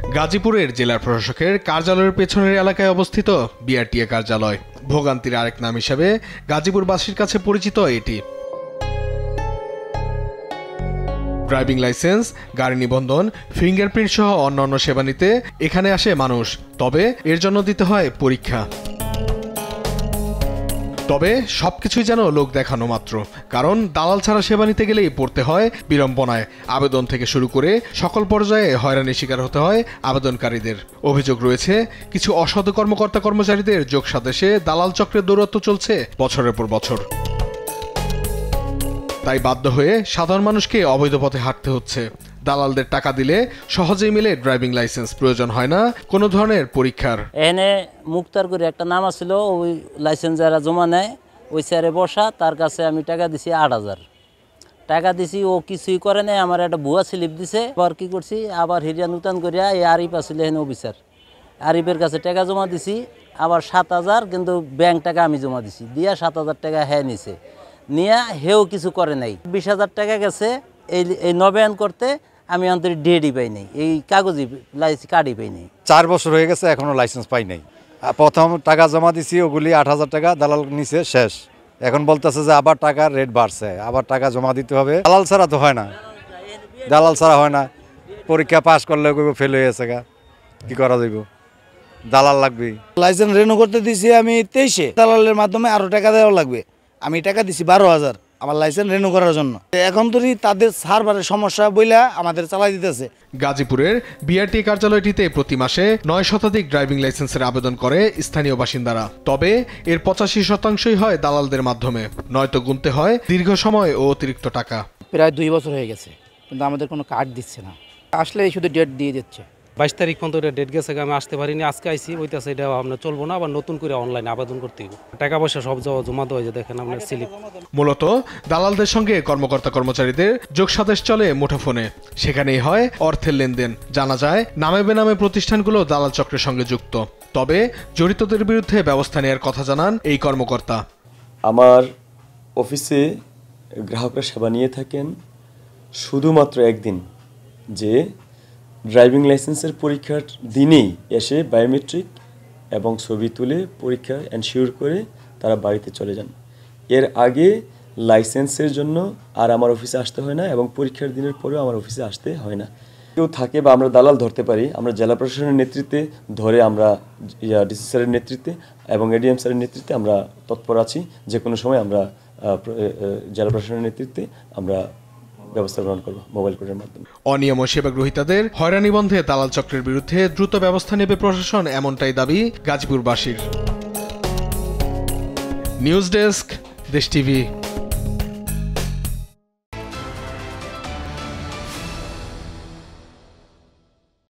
গাজীপুরের জেলা প্রশাসকের কার্যালয়ের পেছনের এলাকায় অবস্থিত বিআরটিএ কার্যালয়। ভোগান্তির আরেক নাম হিসেবে গাজীপুরবাসীর কাছে পরিচিত এটি। ড্রাইভিং লাইসেন্স, গাড়ি নিবন্ধন, ফিঙ্গারপ্রিন্ট সহ অন্যান্য সেবা নিতে এখানে আসে মানুষ। তবে এর জন্য দিতে হয় পরীক্ষা। তবে সবকিছুই যেন লোক দেখানো মাত্র, কারণ দালাল ছাড়া সেবা নিতে গেলেই পড়তে হয় বিড়ম্বনায়। আবেদন থেকে শুরু করে সকল পর্যায়ে হয়রানির শিকার হতে হয় আবেদনকারীদের। অভিযোগ রয়েছে কিছু অসাধু কর্মকর্তা কর্মচারীদের যোগসাজশে দালাল চক্রের দৌরাত্ম্য চলছে বছরের পর বছর। তাই বাধ্য হয়ে সাধারণ মানুষকে অবৈধ পথে হাঁটতে হচ্ছে। দালালদের টাকা দিলে সহজেই মিলে ড্রাইভিং লাইসেন্স, প্রয়োজন হয় না কোনো ধরনের পরীক্ষার। এখানে মুক্তার করে একটা নাম আছিল, ওই লাইসেন্স যারা জমা নেয় ওই স্যারে বসা, তার কাছে আমি টাকা দিছি ৮,০০০ টাকা দিছি। ও কিছুই করে নাই, আমার একটা ভুয়া স্লিপ দিছে। আবার কি করছি, আবার হিরিয়া নূতন করিয়া এই আরিফ আছিল এখানে অফিসার, আরিফের কাছে টাকা জমা দিছি আবার ৭,০০০, কিন্তু ব্যাংক টাকা আমি জমা দিছি, দিয়া ৭,০০০ টাকা হ্যাঁ নিছে, নিয়ে হেও কিছু করে নাই। ২০,০০০ টাকা গেছে এই নবায়ন করতে, আমি অন্তত ডেডি পাই নাই, এই কাগজই কার্ডই পাই নাই। ৪ বছর হয়ে গেছে এখনো লাইসেন্স পাই নাই। প্রথম টাকা জমা দিছি, ওগুলি ৮,০০০ টাকা দালাল নিছে, শেষ। এখন বলতেছে যে আবার টাকার রেট বাড়ছে, আবার টাকা জমা দিতে হবে। দালাল ছাড়া তো হয় না, দালাল ছাড়া হয় না। পরীক্ষা পাস করলে ফেল হয়ে গেছে, কি করা যাইব, দালাল লাগবে। লাইসেন্স রেনু করতে দিছি আমি ২৩-এ, দালালের মাধ্যমে আরো টাকা দেওয়া লাগবে। আমি টাকা দিছি ১২,০০০ আমার লাইসেন্স রেনু করার জন্য। এখন তো তাদের সার্ভারের সমস্যা বইলা আমাদের চালাই দিতেছে। গাজীপুরের বিআরটিএ কার্যালয়টিতে প্রতি মাসে ৯ শতাধিক ড্রাইভিং লাইসেন্সের আবেদন করে স্থানীয় বাসিন্দারা। তবে এর ৮৫% হয় দালালদের মাধ্যমে, নয়তো গুনতে হয় দীর্ঘ সময় ও অতিরিক্ত টাকা। প্রায় ২ বছর হয়ে গেছে, কিন্তু আমাদের কোনো কার্ড দিচ্ছে না, আসলে শুধু ডেট দিয়ে দিচ্ছে। ২২ তারিখ পর্যন্ত এটা ডেট গেছে, আমি আসতে পারিনি, আজকে আইসি, ওইটাছে এটা আমরা চলবো না, আবার নতুন করে অনলাইনে আবেদন করতে হবে। টাকা পয়সা সব জমা দেওয়া যায়, দেখেন আপনার স্লিপ। মূলত দালালদের সঙ্গে কর্মকর্তা কর্মচারীদের যোগসাজশ চলে মুঠোফোনে, সেখানেই হয় অর্থের লেনদেন। জানা যায় নামে বেনামে প্রতিষ্ঠানগুলো দালাল চক্রের সঙ্গে যুক্ত। তবে জড়িতদের বিরুদ্ধে ব্যবস্থা নেওয়ার কথা জানান এই কর্মকর্তা। আমার অফিসে গ্রাহকরা সেবা নিয়ে থাকেন শুধুমাত্র একদিন, যে ড্রাইভিং লাইসেন্সের পরীক্ষার দিনেই এসে বায়োমেট্রিক এবং ছবি তুলে পরীক্ষা এনশিওর করে তারা বাড়িতে চলে যান। এর আগে লাইসেন্সের জন্য আর আমার অফিসে আসতে হয় না, এবং পরীক্ষার দিনের পরেও আমার অফিসে আসতে হয় না। কেউ থাকে বা আমরা দালাল ধরতে পারি, আমরা জেলা প্রশাসনের নেতৃত্বে ধরে, আমরা ডিসি স্যারের নেতৃত্বে এবং এডিএম স্যারের নেতৃত্বে আমরা তৎপর আছি। যে কোনো সময় আমরা জেলা প্রশাসনের নেতৃত্বে আমরা ব্যবস্থা গ্রহণ করব মোবাইল কোর্টের মাধ্যমে। অনিয়ম ও সেবা গ্রহীতাদের হয়রানি বন্ধে দালাল চক্রের বিরুদ্ধে দ্রুত ব্যবস্থা নেবে প্রশাসন, এমনটাই দাবি গাজীপুরবাসীর। নিউজ ডেস্ক, দেশ টিভি।